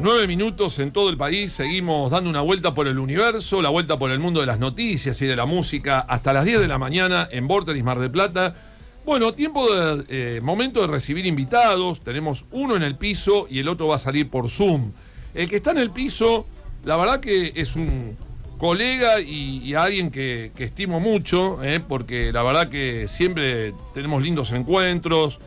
9 minutos en todo el país, seguimos dando una vuelta por el universo, la vuelta por el mundo de las noticias y de la música, hasta las 10 de la mañana en Vorterix Mar del Plata. Bueno, momento de recibir invitados, tenemos uno en el piso y el otro va a salir por Zoom. El que está en el piso, la verdad que es un colega y alguien que estimo mucho, porque la verdad que siempre tenemos lindos encuentros.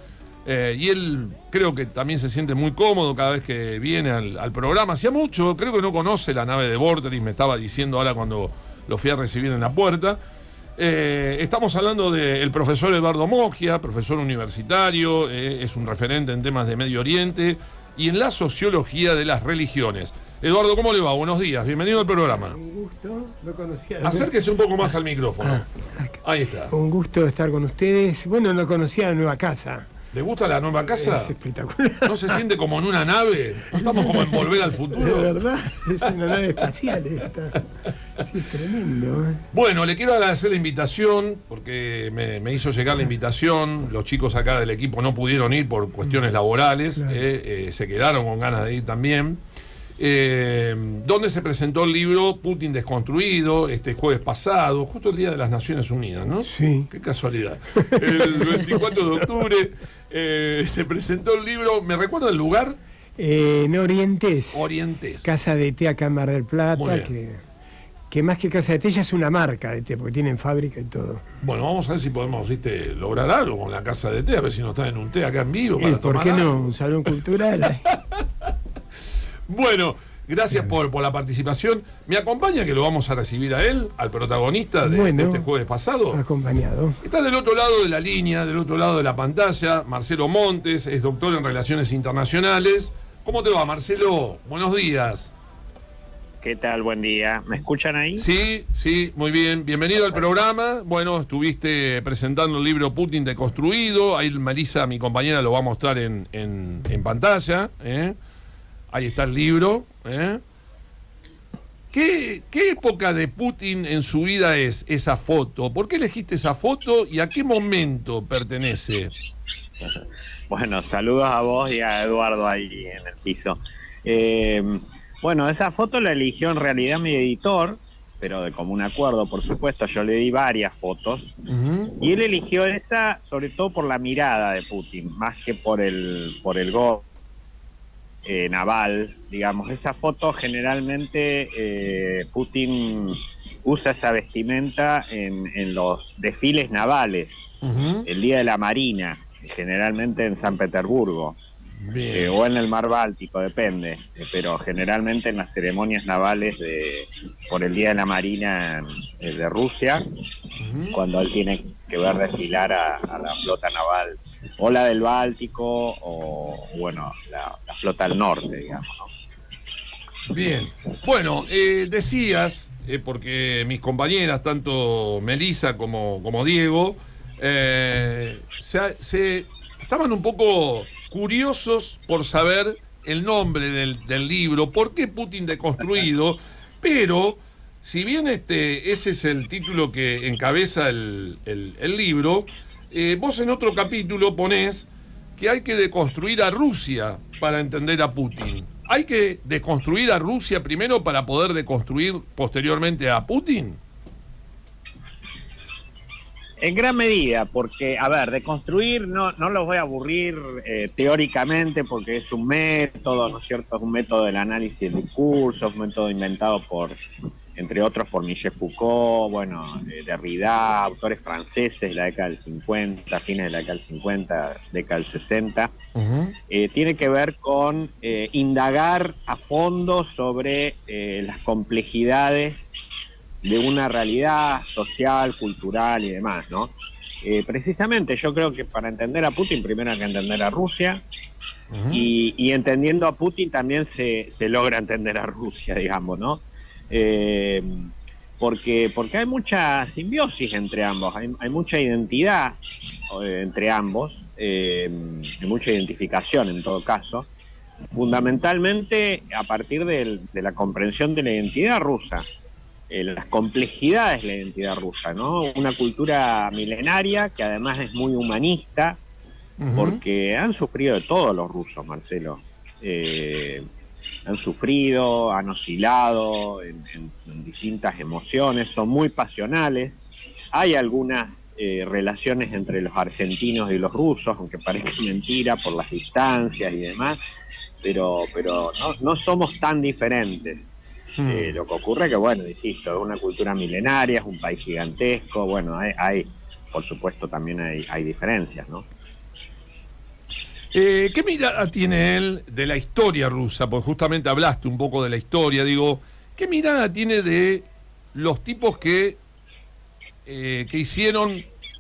Y él creo que también se siente muy cómodo cada vez que viene al programa. Hacía mucho, creo que no conoce la nave de Vorterix, me estaba diciendo ahora cuando lo fui a recibir en la puerta. Estamos hablando del profesor Eduardo Moggia, profesor universitario, es un referente en temas de Medio Oriente y en la sociología de las religiones. Eduardo, ¿cómo le va? Buenos días, bienvenido al programa. Un gusto, no conocía. Acérquese un poco más al micrófono. Ahí está. Un gusto estar con ustedes. Bueno, no conocía la nueva casa. ¿Le gusta la nueva casa? Es espectacular. ¿No se siente como en una nave? ¿No estamos como en Volver al Futuro? De verdad, es una nave espacial esta. Sí, es tremendo. Bueno, le quiero agradecer la invitación, porque me hizo llegar la invitación. Los chicos acá del equipo no pudieron ir por cuestiones laborales, claro. Se quedaron con ganas de ir también. Donde se presentó el libro Putin Desconstruido este jueves pasado, justo el Día de las Naciones Unidas, ¿no? Sí. Qué casualidad. El 24 de octubre se presentó el libro. ¿Me recuerda el lugar? En Orientes. Orientes. Casa de té acá en Mar del Plata, que más que casa de té ya es una marca de té, porque tienen fábrica y todo. Bueno, vamos a ver si podemos, lograr algo con la casa de té, a ver si nos traen un té acá en vivo para tomar. ¿Por qué algo? no? Un salón cultural. Bueno, gracias por la participación. ¿Me acompaña que lo vamos a recibir a él, al protagonista de este jueves pasado? Acompañado. Está del otro lado de la línea, del otro lado de la pantalla, Marcelo Montes, es doctor en Relaciones Internacionales. ¿Cómo te va, Marcelo? Buenos días. ¿Qué tal? Buen día. ¿Me escuchan ahí? Sí, muy bien. Bienvenido al programa. Bueno, estuviste presentando el libro Putin Deconstruido. Ahí Marisa, mi compañera, lo va a mostrar en pantalla, Ahí está el libro. ¿Qué época de Putin en su vida es esa foto? ¿Por qué elegiste esa foto y a qué momento pertenece? Bueno, saludos a vos y a Eduardo ahí en el piso. Bueno, esa foto la eligió en realidad mi editor, pero de común acuerdo, por supuesto. Yo le di varias fotos y él eligió esa sobre todo por la mirada de Putin, más que por el gol. Naval, digamos. Esa foto generalmente Putin usa esa vestimenta en los desfiles navales, el Día de la Marina, generalmente en San Petersburgo, o en el Mar Báltico, depende, pero generalmente en las ceremonias navales por el Día de la Marina de Rusia, cuando él tiene que ver desfilar a la flota naval, o la del Báltico, o bueno, la flota del norte, digamos, ¿no? Bien. Bueno, decías, porque mis compañeras, tanto Melissa como Diego, estaban un poco curiosos por saber el nombre del libro, por qué Putin Deconstruido, pero si bien ese es el título que encabeza el libro, vos en otro capítulo ponés que hay que deconstruir a Rusia para entender a Putin. ¿Hay que deconstruir a Rusia primero para poder deconstruir posteriormente a Putin? En gran medida, porque, a ver, deconstruir no los voy a aburrir teóricamente, porque es un método, ¿no es cierto? Es un método del análisis del discurso, es un método inventado entre otros por Michel Foucault, Derrida, autores franceses de la década del 50, fines de la década del 50, década del 60. Tiene que ver con indagar a fondo sobre las complejidades de una realidad social, cultural y demás, ¿no? Precisamente yo creo que para entender a Putin primero hay que entender a Rusia, y entendiendo a Putin también se logra entender a Rusia, digamos, ¿no? Porque hay mucha simbiosis entre ambos, hay mucha identidad entre ambos, hay mucha identificación en todo caso, fundamentalmente a partir de la comprensión de la identidad rusa, las complejidades de la identidad rusa, ¿no? Una cultura milenaria que además es muy humanista, porque han sufrido de todo los rusos, Marcelo. han sufrido, han oscilado en distintas emociones, son muy pasionales. Hay algunas relaciones entre los argentinos y los rusos, aunque parezca mentira por las distancias y demás, pero no somos tan diferentes. Lo que ocurre que, bueno, insisto, es una cultura milenaria, es un país gigantesco, bueno, hay por supuesto también hay diferencias, ¿no? ¿Qué mirada tiene él de la historia rusa? Porque justamente hablaste un poco de la historia, digo, ¿qué mirada tiene de los tipos que hicieron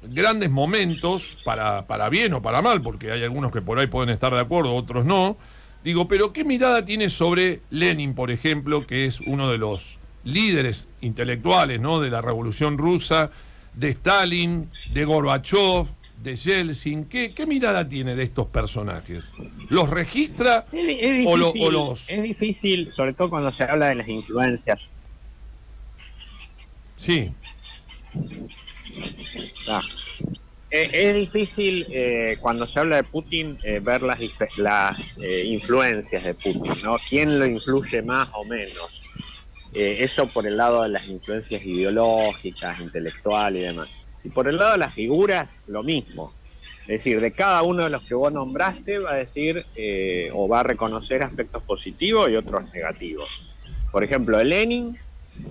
grandes momentos, para bien o para mal, porque hay algunos que por ahí pueden estar de acuerdo, otros no? Digo, pero ¿qué mirada tiene sobre Lenin, por ejemplo, que es uno de los líderes intelectuales, ¿no?, de la Revolución Rusa, de Stalin, de Gorbachev, de Yeltsin? ¿Qué mirada tiene de estos personajes? ¿Los registra es difícil, o los...? Es difícil, sobre todo cuando se habla de las influencias. Sí. Es difícil cuando se habla de Putin ver las influencias de Putin, ¿no? ¿Quién lo influye más o menos? Eso por el lado de las influencias ideológicas, intelectuales y demás. Y por el lado de las figuras, lo mismo. Es decir, de cada uno de los que vos nombraste va a decir o va a reconocer aspectos positivos y otros negativos. Por ejemplo, Lenin,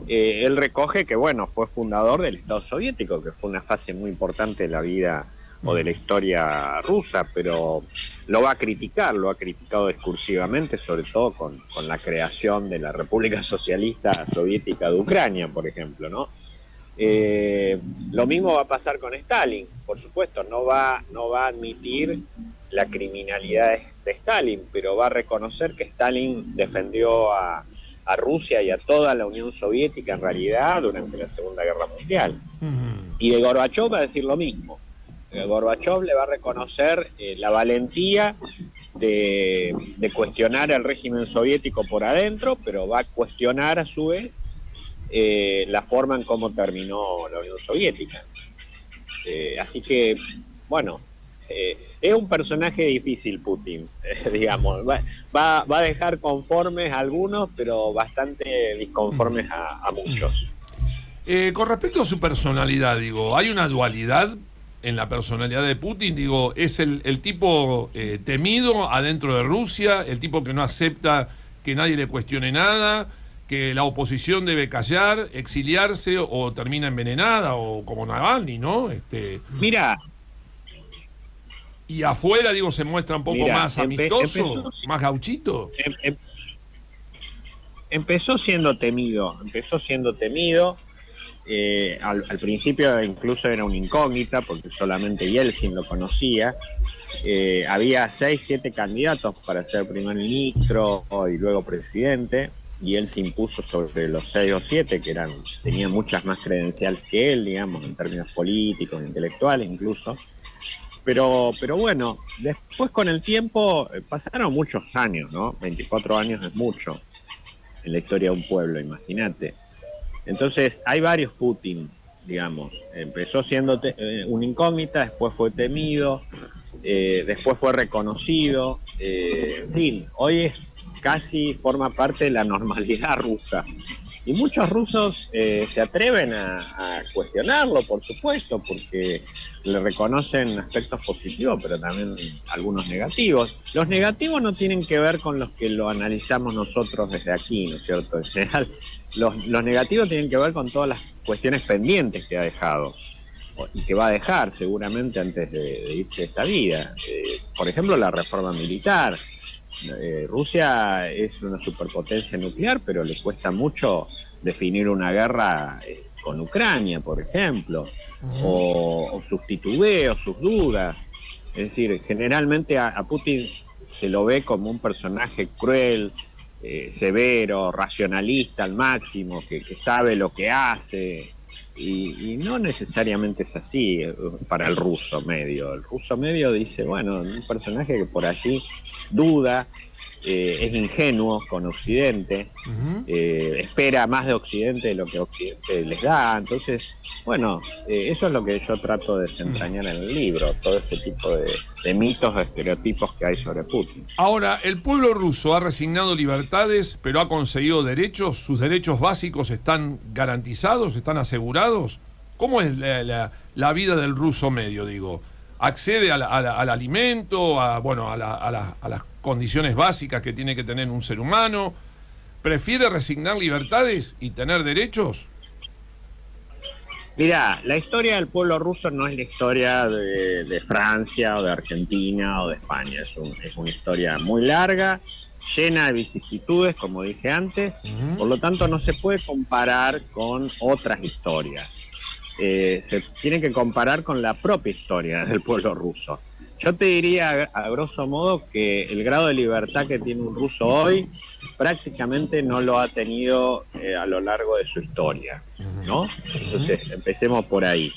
él recoge que, bueno, fue fundador del Estado soviético, que fue una fase muy importante de la vida o de la historia rusa, pero lo ha criticado discursivamente, sobre todo con la creación de la República Socialista Soviética de Ucrania, por ejemplo, ¿no? Lo mismo va a pasar con Stalin, por supuesto, no va a admitir la criminalidad de Stalin, pero va a reconocer que Stalin defendió a Rusia y a toda la Unión Soviética en realidad durante la Segunda Guerra Mundial. Y de Gorbachev va a decir lo mismo. Gorbachev le va a reconocer la valentía de cuestionar el régimen soviético por adentro, pero va a cuestionar a su vez la forma en cómo terminó la Unión Soviética. Así que, bueno, es un personaje difícil Putin, digamos. Va a dejar conformes a algunos, pero bastante disconformes a muchos. Con respecto a su personalidad, digo, ¿hay una dualidad en la personalidad de Putin? Digo, ¿es el tipo temido adentro de Rusia, el tipo que no acepta que nadie le cuestione nada, que la oposición debe callar, exiliarse o termina envenenada, o como Navalny, ¿no? Mira... Y afuera, digo, se muestra un poco más amistoso, más gauchito. Empezó siendo temido. Al principio incluso era una incógnita, porque solamente Yeltsin lo conocía. Había 6, 7 candidatos para ser primer ministro y luego presidente, y él se impuso sobre los 6 o 7, que tenían muchas más credenciales que él, digamos, en términos políticos, intelectuales incluso. Pero bueno, después con el tiempo pasaron muchos años, ¿no? 24 años es mucho en la historia de un pueblo, imagínate. Entonces hay varios Putin, digamos. Empezó siendo una incógnita, después fue temido, después fue reconocido. En fin, hoy casi forma parte de la normalidad rusa. Y muchos rusos se atreven a cuestionarlo, por supuesto, porque le reconocen aspectos positivos, pero también algunos negativos. Los negativos no tienen que ver con los que lo analizamos nosotros desde aquí, ¿no es cierto? En general, los negativos tienen que ver con todas las cuestiones pendientes que ha dejado y que va a dejar seguramente antes de irse de esta vida. Por ejemplo, la reforma militar. Rusia es una superpotencia nuclear, pero le cuesta mucho definir una guerra con Ucrania, por ejemplo, o sus titubeos, sus dudas. Es decir, generalmente a Putin se lo ve como un personaje cruel, severo, racionalista al máximo, que sabe lo que hace, y no necesariamente es así para el ruso medio. El ruso medio dice, bueno, un personaje que por allí duda, es ingenuo con Occidente, espera más de Occidente de lo que Occidente les da. Entonces, bueno, eso es lo que yo trato de desentrañar en el libro, todo ese tipo de mitos o estereotipos que hay sobre Putin. Ahora, el pueblo ruso ha resignado libertades, pero ha conseguido derechos. ¿Sus derechos básicos están garantizados, están asegurados? ¿Cómo es la vida del ruso medio, digo? ¿Accede al alimento, a las condiciones básicas que tiene que tener un ser humano? ¿Prefiere resignar libertades y tener derechos? Mirá, la historia del pueblo ruso no es la historia de Francia o de Argentina o de España. Es una historia muy larga, llena de vicisitudes, como dije antes. Por lo tanto, no se puede comparar con otras historias. Se tiene que comparar con la propia historia del pueblo ruso. Yo te diría, a grosso modo, que el grado de libertad que tiene un ruso hoy prácticamente no lo ha tenido a lo largo de su historia, ¿no? Entonces, empecemos por ahí.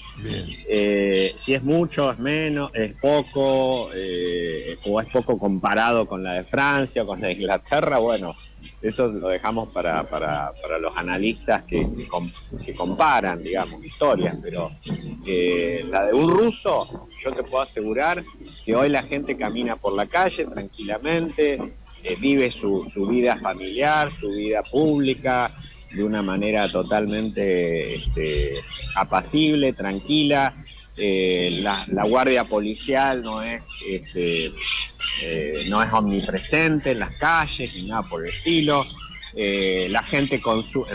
Si es mucho, es menos, es poco, o es poco comparado con la de Francia o con la de Inglaterra, bueno, eso lo dejamos para los analistas que comparan, digamos, historias, pero la de un ruso, yo te puedo asegurar que hoy la gente camina por la calle tranquilamente, vive su vida familiar, su vida pública, de una manera totalmente apacible, tranquila. La guardia policial no es omnipresente en las calles ni nada por el estilo. La gente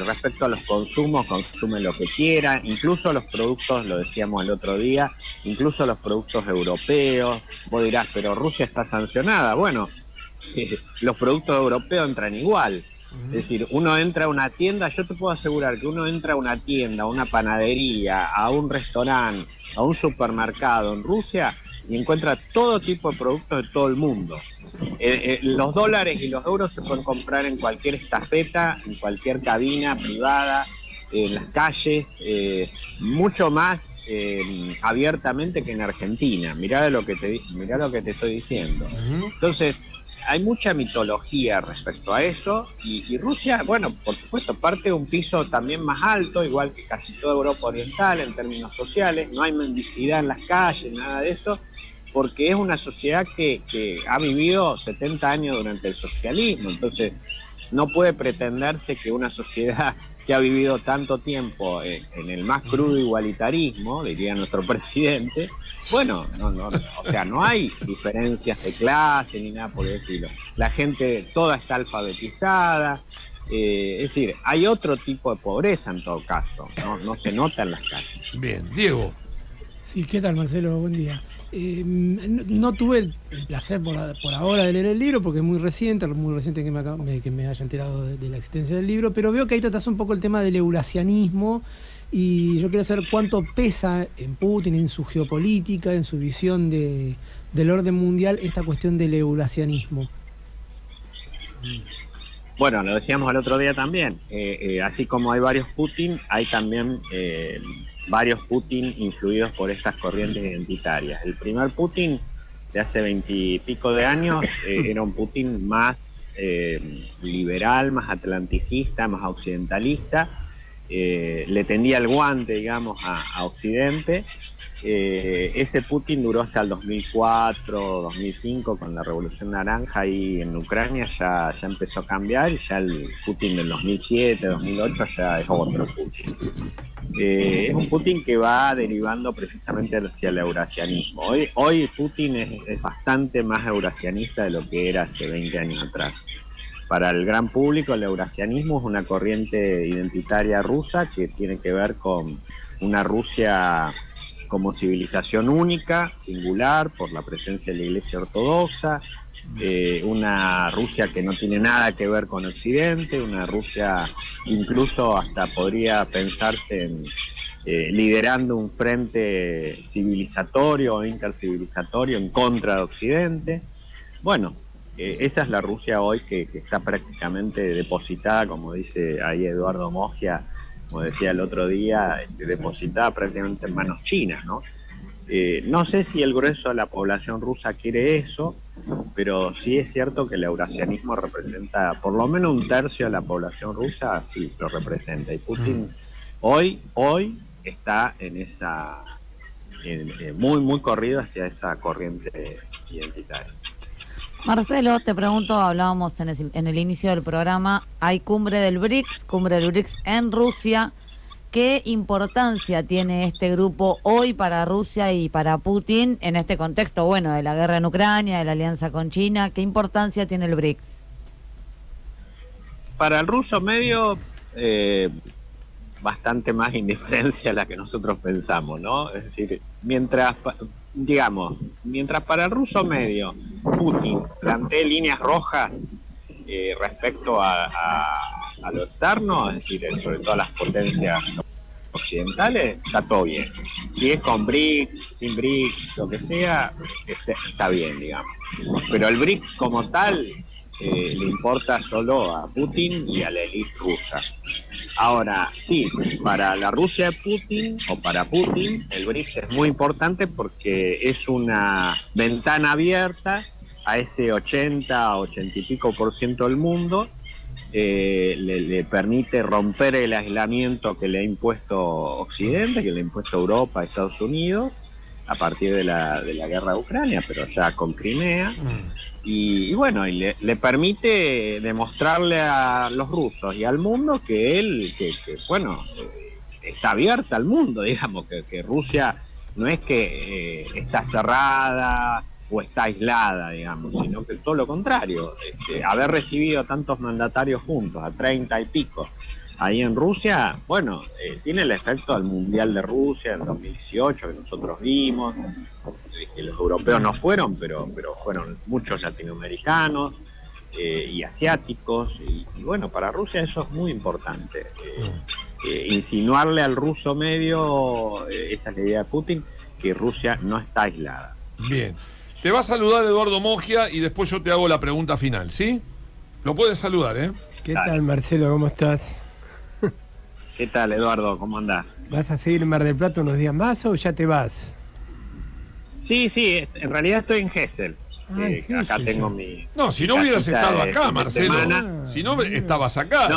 respecto a los consumos, consume lo que quiera, incluso los productos, lo decíamos el otro día, incluso los productos europeos. Vos dirás, pero Rusia está sancionada. Bueno, los productos europeos entran igual. Es decir, uno entra a una tienda, yo te puedo asegurar que uno entra a una tienda, a una panadería, a un restaurante, a un supermercado en Rusia y encuentra todo tipo de productos de todo el mundo. Los dólares y los euros se pueden comprar en cualquier estafeta, en cualquier cabina privada, en las calles, mucho más abiertamente que en Argentina. Mirá lo que te estoy diciendo. Entonces, hay mucha mitología respecto a eso y Rusia, bueno, por supuesto, parte de un piso también más alto, igual que casi toda Europa Oriental en términos sociales. No hay mendicidad en las calles, nada de eso, porque es una sociedad que ha vivido 70 años durante el socialismo. Entonces, no puede pretenderse que una sociedad que ha vivido tanto tiempo en el más crudo igualitarismo, diría nuestro presidente, bueno, no hay diferencias de clase ni nada por el estilo. La gente toda está alfabetizada, es decir, hay otro tipo de pobreza en todo caso, no se nota en las calles. Bien, Diego. Sí, ¿qué tal, Marcelo? Buen día. No tuve el placer por ahora de leer el libro porque es muy reciente que me haya enterado de la existencia del libro, pero veo que ahí tratás un poco el tema del eurasianismo y yo quiero saber cuánto pesa en Putin, en su geopolítica, en su visión del orden mundial, esta cuestión del eurasianismo. Bueno, lo decíamos el otro día también, así como hay varios Putin, hay también varios Putin influidos por estas corrientes identitarias. El primer Putin de hace 20 y pico de años era un Putin más liberal, más atlanticista, más occidentalista, le tendía el guante, digamos, a Occidente. Ese Putin duró hasta el 2004, 2005 con la Revolución Naranja ahí en Ucrania, ya empezó a cambiar y ya el Putin del 2007, 2008 ya es otro Putin. Es un Putin que va derivando precisamente hacia el eurasianismo. Hoy Putin es bastante más eurasianista de lo que era hace 20 años atrás. Para el gran público, el eurasianismo es una corriente identitaria rusa que tiene que ver con una Rusia como civilización única, singular, por la presencia de la Iglesia Ortodoxa, una Rusia que no tiene nada que ver con Occidente, una Rusia incluso hasta podría pensarse en liderando un frente civilizatorio o intercivilizatorio en contra de Occidente. Bueno, esa es la Rusia hoy que está prácticamente depositada, como dice ahí Eduardo Mogia, como decía el otro día, depositada prácticamente en manos chinas, ¿no? No sé si el grueso de la población rusa quiere eso. pero sí es cierto que el eurasianismo representa por lo menos un tercio de la población rusa, sí, lo representa. Y Putin hoy está en esa, muy corrido hacia esa corriente identitaria. Marcelo, te pregunto, hablábamos en el inicio del programa, hay cumbre del BRICS en Rusia. ¿Qué importancia tiene este grupo hoy para Rusia y para Putin en este contexto, bueno, de la guerra en Ucrania, de la alianza con China? ¿Qué importancia tiene el BRICS? Para el ruso medio, bastante más indiferencia a la que nosotros pensamos, ¿no? Es decir, mientras para el ruso medio Putin plantee líneas rojas respecto a lo externo, es decir, sobre todo a las potencias occidentales, está todo bien. Si es con BRICS, sin BRICS, lo que sea, está bien, digamos. Pero el BRICS como tal le importa solo a Putin y a la élite rusa. Ahora, sí, para la Rusia de Putin, o para Putin, el BRICS es muy importante porque es una ventana abierta a ese 80 y pico % del mundo. Le permite romper el aislamiento que le ha impuesto Occidente, que le ha impuesto Europa, Estados Unidos, a partir de la guerra de Ucrania, pero ya con Crimea. Y bueno, y le permite demostrarle a los rusos y al mundo que está abierta al mundo, digamos, que Rusia no es que está cerrada o está aislada, digamos, sino que todo lo contrario. Haber recibido a tantos mandatarios juntos, a 30 y pico, ahí en Rusia, bueno, tiene el efecto del Mundial de Rusia en 2018 que nosotros vimos, que los europeos no fueron, pero fueron muchos latinoamericanos y asiáticos, y bueno, para Rusia eso es muy importante. Insinuarle al ruso medio, esa es la idea de Putin, que Rusia no está aislada. Bien. Te va a saludar Eduardo Mogia y después yo te hago la pregunta final, ¿sí? Lo puedes saludar, ¿eh? ¿Qué tal, Marcelo? ¿Cómo estás? ¿Qué tal, Eduardo? ¿Cómo andás? ¿Vas a seguir en Mar del Plata unos días más o ya te vas? Sí, en realidad estoy en Gesell. Acá tengo mi... No, si no hubieras estado acá, Marcelo. Si no, estabas acá.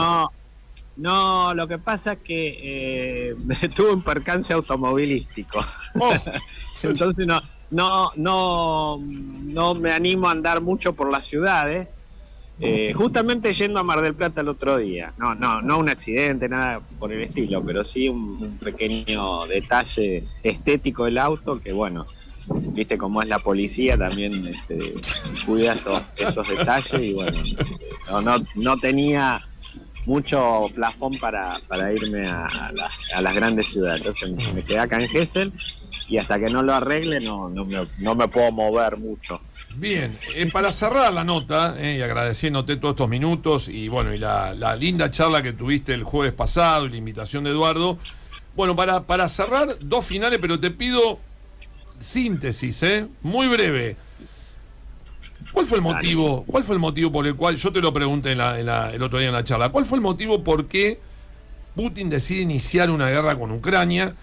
No, lo que pasa es que tuve un percance automovilístico. Entonces no me animo a andar mucho por las ciudades. Justamente yendo a Mar del Plata el otro día. No un accidente, nada por el estilo, pero sí un pequeño detalle estético del auto que, bueno, viste cómo es la policía, también cuida esos detalles y bueno, no tenía mucho plafón para irme a las grandes ciudades. Entonces me quedé acá en Gesell y hasta que no lo arregle no me puedo mover mucho. Bien, para cerrar la nota, y agradeciéndote todos estos minutos y bueno, y la linda charla que tuviste el jueves pasado y la invitación de Eduardo, bueno, para cerrar, dos finales, pero te pido síntesis, muy breve. ¿Cuál fue el motivo por el cual, yo te lo pregunté el otro día en la charla, cuál fue el motivo por qué Putin decide iniciar una guerra con Ucrania?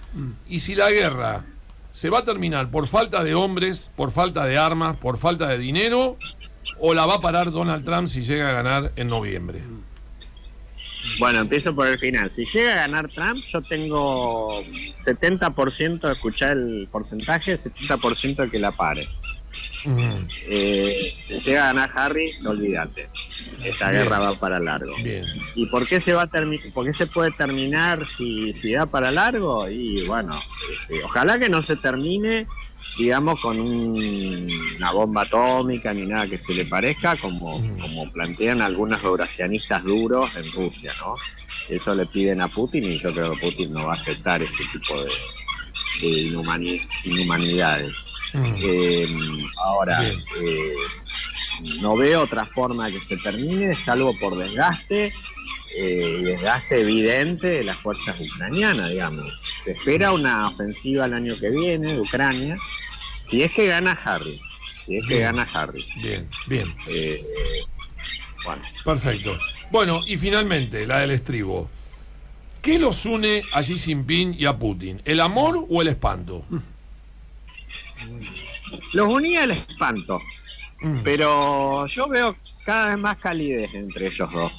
Y si la guerra se va a terminar por falta de hombres, por falta de armas, por falta de dinero, o la va a parar Donald Trump si llega a ganar en noviembre. Bueno, empiezo por el final. Si llega a ganar Trump, yo tengo 70% de escuchar el porcentaje, 70% de que la pare. Si llega a ganar Harris, olvídate. Esta guerra va para largo. Bien. ¿Y por qué se puede terminar si da para largo? Y bueno, ojalá que no se termine, digamos, con una bomba atómica ni nada que se le parezca, como plantean algunos eurasianistas duros en Rusia, ¿no? Eso le piden a Putin y yo creo que Putin no va a aceptar ese tipo de inhumanidades. Ahora, no veo otra forma que se termine, salvo por desgaste evidente de las fuerzas ucranianas, digamos. Se espera una ofensiva el año que viene de Ucrania, si es que gana Harris. Bien. Bueno. Perfecto. Bueno, y finalmente, la del estribo. ¿Qué los une a Xi Jinping y a Putin? ¿El amor o el espanto? Los unía el espanto. Pero yo veo cada vez más calidez entre ellos dos.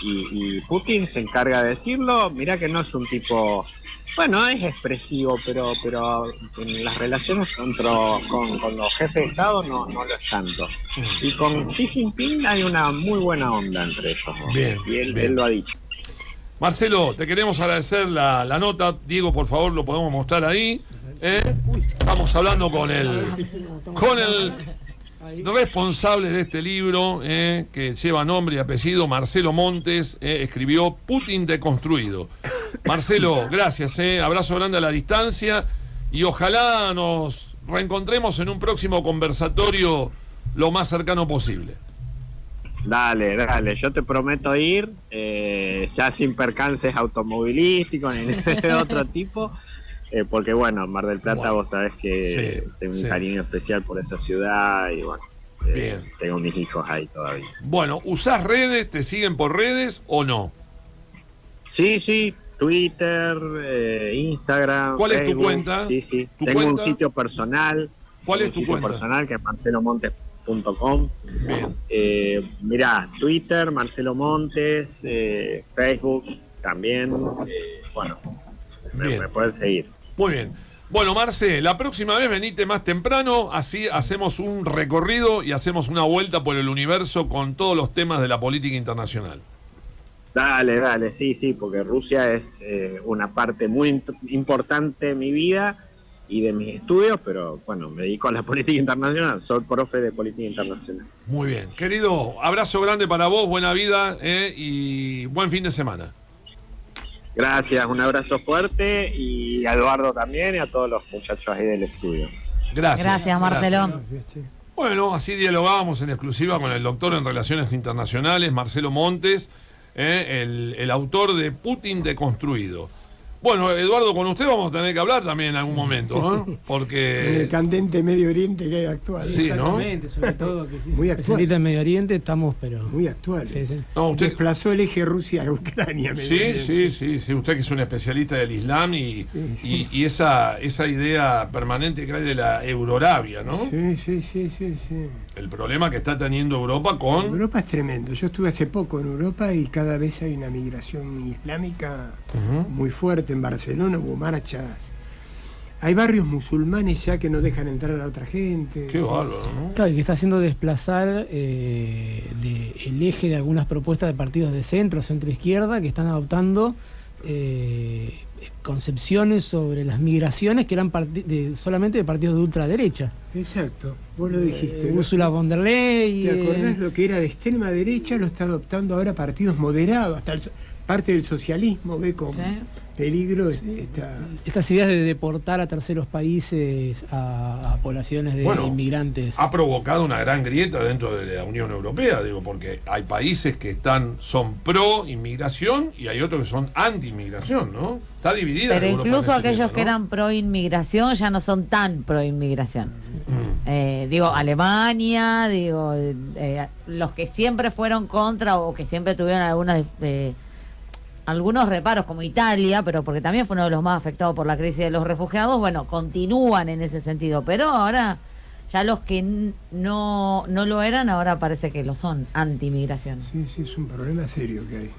Y Putin se encarga de decirlo. Mirá que no es un tipo, bueno, es expresivo, pero en las relaciones con los jefes de Estado no lo es tanto. Y con Xi Jinping hay una muy buena onda entre ellos dos. Bien, y él bien. lo ha dicho. Marcelo, te queremos agradecer la nota. Diego, por favor, lo podemos mostrar ahí. Estamos hablando con el responsable de este libro, que lleva nombre y apellido, Marcelo Montes, escribió Putin deconstruido. Marcelo, gracias, abrazo grande a la distancia y ojalá nos reencontremos en un próximo conversatorio lo más cercano posible. Dale, yo te prometo ir, ya sin percances automovilísticos ni de otro tipo, porque bueno, Mar del Plata, vos sabés que tengo un cariño especial por esa ciudad y bueno, tengo mis hijos ahí todavía. Bueno, ¿usás redes? ¿Te siguen por redes o no? Sí, Twitter, Instagram, ¿Cuál Facebook, es tu cuenta? Sí. ¿Tu Tengo cuenta? un sitio personal. ¿Cuál es tu cuenta? Personal, que es marcelomontes.com. Bien. Mirá, Twitter, Marcelo Montes, Facebook también. Bueno, me pueden seguir. Muy bien. Bueno, Marce, la próxima vez venite más temprano, así hacemos un recorrido y hacemos una vuelta por el universo con todos los temas de la política internacional. Dale, sí, porque Rusia es una parte muy importante de mi vida y de mis estudios, pero bueno, me dedico a la política internacional, soy profe de política internacional. Muy bien. Querido, abrazo grande para vos, buena vida y buen fin de semana. Gracias, un abrazo fuerte y a Eduardo también y a todos los muchachos ahí del estudio. Gracias, Marcelo. Gracias. Bueno, así dialogábamos en exclusiva con el doctor en Relaciones Internacionales, Marcelo Montes, el autor de Putin deconstruido. Bueno, Eduardo, con usted vamos a tener que hablar también en algún momento, ¿no? Porque... Con el candente Medio Oriente que hay actual. Sí, exactamente, sobre todo que sí, muy especialista en Medio Oriente estamos, pero... Muy actual. Sí. No, usted... Desplazó el eje Rusia-Ucrania. Sí, usted que es un especialista del Islam y esa idea permanente que hay de la Eurorabia, ¿no? Sí. El problema que está teniendo Europa con... Europa es tremendo. Yo estuve hace poco en Europa y cada vez hay una migración islámica muy fuerte. En Barcelona hubo marchas. Hay barrios musulmanes ya que no dejan entrar a la otra gente. Qué bárbaro, ¿no? Claro, que está haciendo desplazar el eje de algunas propuestas de partidos de centro-izquierda que están adoptando concepciones sobre las migraciones que eran solamente de partidos de ultraderecha. Exacto, vos lo dijiste. Ursula von der Leyen. ¿Te acordás lo que era de extrema derecha? Lo está adoptando ahora partidos moderados, hasta parte del socialismo ve con peligro estas ideas de deportar a terceros países a poblaciones de inmigrantes. Ha provocado una gran grieta dentro de la Unión Europea, digo, porque hay países que son pro inmigración y hay otros que son anti inmigración, ¿no? Está dividida. Pero Europa incluso en ese aquellos tema, ¿no? que eran pro inmigración ya no son tan pro inmigración. Alemania, los que siempre fueron contra o que siempre tuvieron algunos reparos, como Italia, pero porque también fue uno de los más afectados por la crisis de los refugiados, continúan en ese sentido. Pero ahora, ya los que no lo eran, ahora parece que lo son, anti-inmigración. Sí, es un problema serio que hay.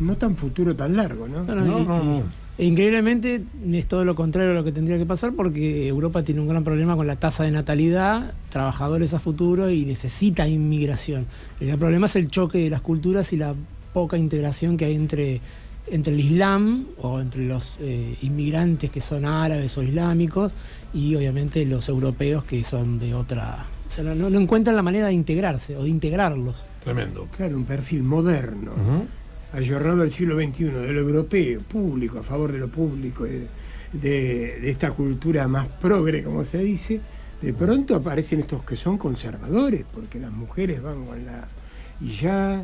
No tan futuro, tan largo, ¿no? No. Increíblemente es todo lo contrario a lo que tendría que pasar, porque Europa tiene un gran problema con la tasa de natalidad, trabajadores a futuro y necesita inmigración. El gran problema es el choque de las culturas y la poca integración que hay entre el Islam o entre los inmigrantes que son árabes o islámicos y obviamente los europeos que son de otra... O sea, no encuentran la manera de integrarse o de integrarlos. Tremendo. Claro, un perfil moderno, ayornado al siglo XXI, de lo europeo, público, a favor de lo público, de esta cultura más progre, como se dice. De pronto aparecen estos que son conservadores, porque las mujeres van con la... Y ya...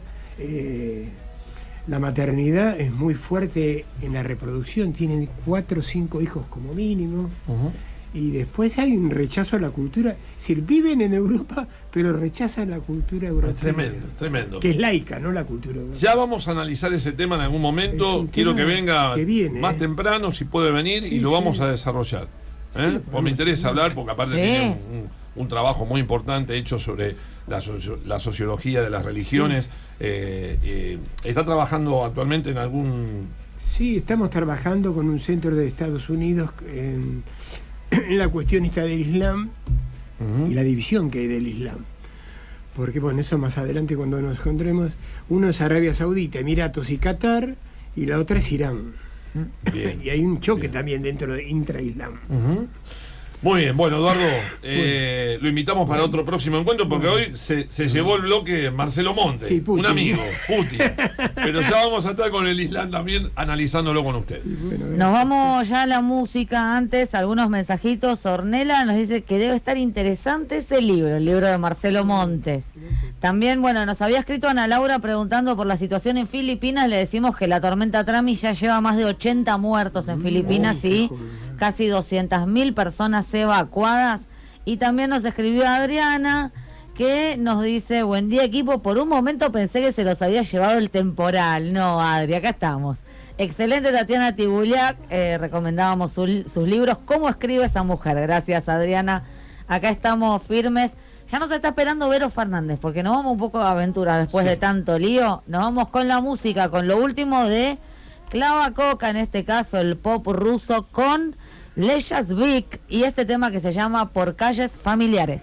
la maternidad es muy fuerte en la reproducción, tienen 4 o 5 hijos como mínimo, y después hay un rechazo a la cultura, es decir, viven en Europa pero rechazan la cultura europea. Tremendo. Que es laica, no la cultura europea. Ya vamos a analizar ese tema en algún momento. Quiero que venga más temprano, si puede venir, y lo vamos a desarrollar. Pues me interesa hablar, porque aparte tiene un trabajo muy importante hecho sobre la sociología de las religiones. ¿Está trabajando actualmente en algún...? Sí, estamos trabajando con un centro de Estados Unidos en la cuestión esta del Islam y la división que hay del Islam. Porque, bueno, eso más adelante cuando nos encontremos, uno es Arabia Saudita, Emiratos y Qatar, y la otra es Irán. Bien. Y hay un choque también dentro de intra-Islam. Muy bien, bueno, Eduardo, lo invitamos para otro próximo encuentro porque hoy se llevó el bloque Marcelo Monte, Sí, Putin. un amigo, Putin. Pero ya vamos a estar con el Islam también analizándolo con usted. Bueno, Nos vamos ya a la música. Antes, algunos mensajitos. Ornella nos dice que debe estar interesante ese libro, el libro de Marcelo Montes. También, bueno, nos había escrito Ana Laura preguntando por la situación en Filipinas. Le decimos que la tormenta Trami ya lleva más de 80 muertos en Filipinas y casi 200.000 personas evacuadas. Y también nos escribió Adriana, que nos dice: buen día, equipo, por un momento pensé que se los había llevado el temporal. No, Adri, acá estamos. Excelente Tatiana Tibuliak, recomendábamos sus libros. ¿Cómo escribe esa mujer? Gracias, Adriana. Acá estamos firmes. Ya nos está esperando Vero Fernández, porque nos vamos un poco de aventura después de tanto lío. Nos vamos con la música, con lo último de Clava Coca, en este caso el pop ruso, con Leyas Vic y este tema que se llama Por Calles Familiares.